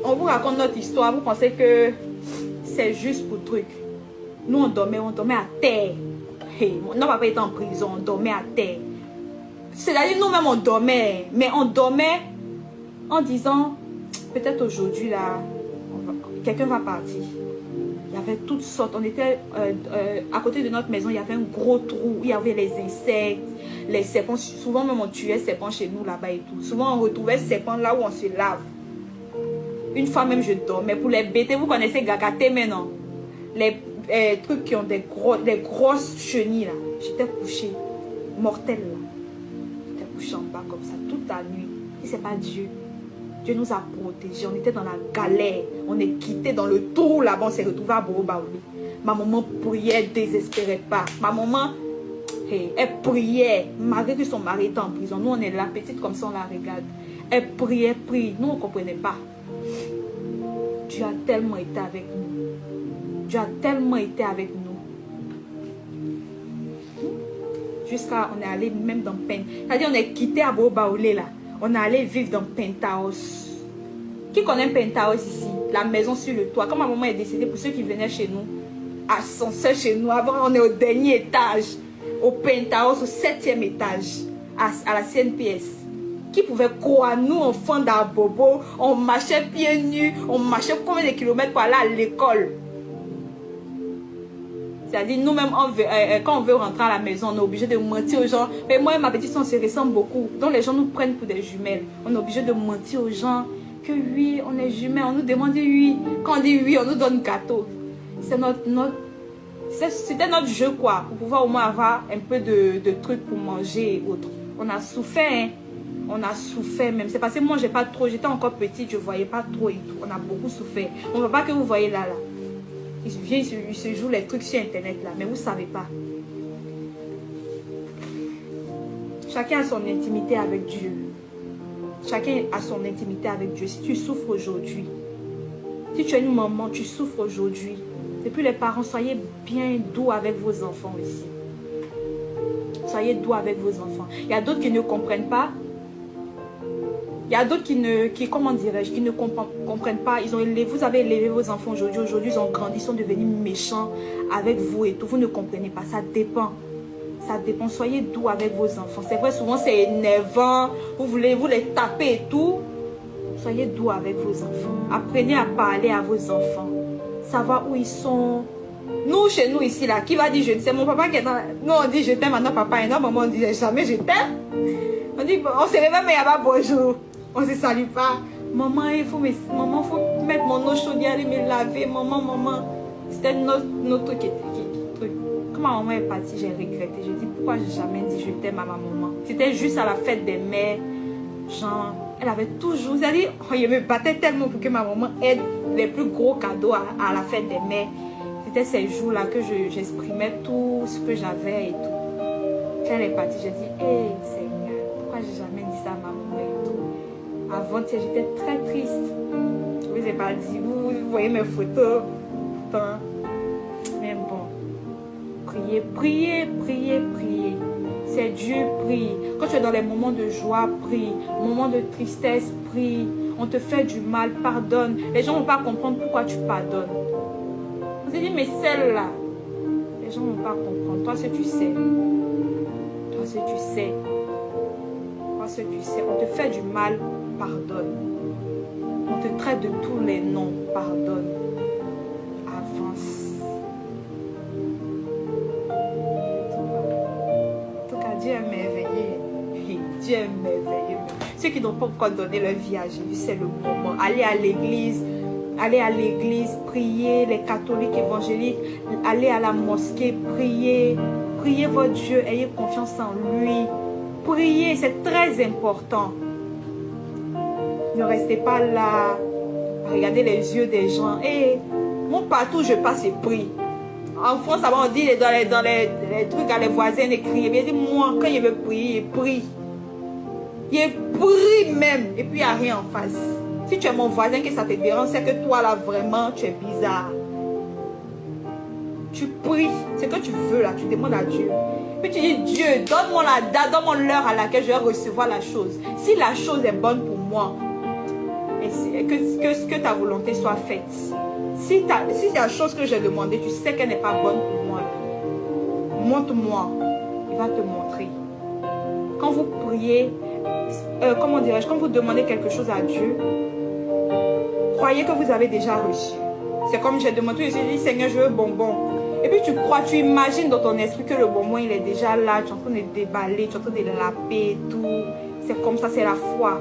on vous raconte notre histoire, vous pensez que c'est juste pour truc. Nous, on dormait à terre. Hey, non, papa était en prison, on dormait à terre. C'est-à-dire, nous-mêmes, on dormait. Mais on dormait en disant, peut-être aujourd'hui, là, quelqu'un va partir. Il y avait toutes sortes. On était à côté de notre maison, il y avait un gros trou. Il y avait les insectes, les serpents. Souvent, même, on tuait serpents chez nous, là-bas et tout. Souvent, on retrouvait serpents là où on se lave. Une fois même, je dormais. Pour les bêtés, vous connaissez Gagaté maintenant. Les trucs qui ont des grosses chenilles, là. J'étais couchée, mortelle, là. J'étais couchée en bas comme ça, toute la nuit. Et c'est pas Dieu. Dieu nous a protégés. On était dans la galère. On est quitté dans le trou là-bas. On s'est retrouvé à Boro-Baoulé. Ma maman priait, désespérait pas. Ma maman, hey, elle priait. Malgré que son mari était en prison. Nous, on est là, petite comme ça, on la regarde. Elle priait, prie. Nous, on ne comprenait pas. Dieu a tellement été avec nous. Dieu a tellement été avec nous. Jusqu'à, on est allé même dans Pen. C'est-à-dire, on est quitté à Boro-Baoulé là. On est allé vivre dans Penthouse. Qui connaît Penthouse ici? La maison sur le toit. Quand ma maman est décédée, pour ceux qui venaient chez nous, ascenseur chez nous. Avant, on est au dernier étage. Au Penthouse, au 7e étage. À la CNPS. Qui pouvait croire, nous, enfants d'Abobo, on marchait pieds nus. On marchait combien de kilomètres pour aller à l'école? C'est-à-dire, nous-mêmes, quand on veut rentrer à la maison, on est obligé de mentir aux gens. Mais moi et ma petite, on se ressemble beaucoup. Donc, les gens nous prennent pour des jumelles. On est obligé de mentir aux gens que oui, on est jumelles. On nous demande oui. Quand on dit oui, on nous donne gâteau. C'était notre jeu, quoi. Pour pouvoir au moins avoir un peu de trucs pour manger et autres. On a souffert, hein. On a souffert même. C'est parce que moi, j'ai pas trop. J'étais encore petite, je voyais pas trop et tout. On a beaucoup souffert. On ne voit pas que vous voyez là. Il se joue les trucs sur internet là, mais vous ne savez pas. Chacun a son intimité avec Dieu. Chacun a son intimité avec Dieu. Si tu souffres aujourd'hui, si tu es une maman, tu souffres aujourd'hui. Et puis les parents, soyez bien doux avec vos enfants ici. Soyez doux avec vos enfants. Il y a d'autres qui ne comprennent pas. Il y a d'autres qui comment dirais-je, qui ne comprennent pas. Vous avez élevé vos enfants aujourd'hui. Aujourd'hui, ils ont grandi, ils sont devenus méchants avec vous et tout. Vous ne comprenez pas. Ça dépend. Ça dépend. Soyez doux avec vos enfants. C'est vrai, souvent, c'est énervant. Vous les taper et tout. Soyez doux avec vos enfants. Apprenez à parler à vos enfants. Savoir où ils sont. Nous, chez nous, ici, là, qui va dire je t'aime? Mon papa qui est dans... Nous, on dit je t'aime à notre papa. Et notre maman, on dit jamais je t'aime. On dit, on se réveille, mais il n'y a pas bonjour. On ne se salue pas. Maman, il faut mettre mon eau chaude et aller me laver. Maman. C'était notre truc. Quand ma maman est partie, j'ai regretté. J'ai dit, pourquoi j'ai jamais dit je t'aime à ma maman? C'était juste à la fête des mères. Genre, elle avait toujours... C'est-à-dire, il me battait tellement pour que ma maman ait les plus gros cadeaux à la fête des mères. C'était ces jours-là que j'exprimais tout ce que j'avais et tout. Quand elle est partie, j'ai dit, hé, Seigneur, pourquoi j'ai jamais dit ça à ma maman et tout? Avant, j'étais très triste. Je vous ai pas dit, vous voyez mes photos. Pourtant, mais bon, priez. C'est Dieu, prie. Quand tu es dans les moments de joie, prie. Moments de tristesse, prie. On te fait du mal, pardonne. Les gens ne vont pas comprendre pourquoi tu pardonnes. On se dit, mais celle-là, les gens ne vont pas comprendre. Toi, ce que tu sais. Toi, ce que tu sais. Toi, ce que tu sais. On te fait du mal, pardonne. On te traite de tous les noms, pardonne. Avance. En tout cas, Dieu est merveilleux. Dieu est merveilleux. Ceux qui n'ont pas encore donné leur vie à Jésus, c'est le moment. Allez à l'église, priez, les catholiques évangéliques, allez à la mosquée, priez. Priez votre Dieu, ayez confiance en lui. Priez, c'est très important. Ne restez pas là, regardez les yeux des gens. Et moi, partout où je passe, je prie. En France, on dit dans les trucs à les voisins de crier. Mais moi, quand il veut prier, il prie. Il prie même. Et puis, il n'y a rien en face. Si tu es mon voisin, que ça te dérange, c'est que toi, là, vraiment, tu es bizarre. Tu pries. C'est que tu veux, là. Tu demandes à Dieu. Puis tu dis, Dieu, donne-moi la date, donne-moi l'heure à laquelle je vais recevoir la chose. Si la chose est bonne pour moi, que ta volonté soit faite. Si la chose que j'ai demandé, tu sais qu'elle n'est pas bonne pour moi, montre-moi. Il va te montrer. Quand vous priez, comment dirais-je, quand vous demandez quelque chose à Dieu, croyez que vous avez déjà reçu. C'est comme j'ai demandé, je dit, Seigneur, je veux un bonbon. Et puis tu crois, tu imagines dans ton esprit que le bonbon, il est déjà là, tu es en train de déballer, tu es en train de le laper et tout. C'est comme ça, c'est la foi.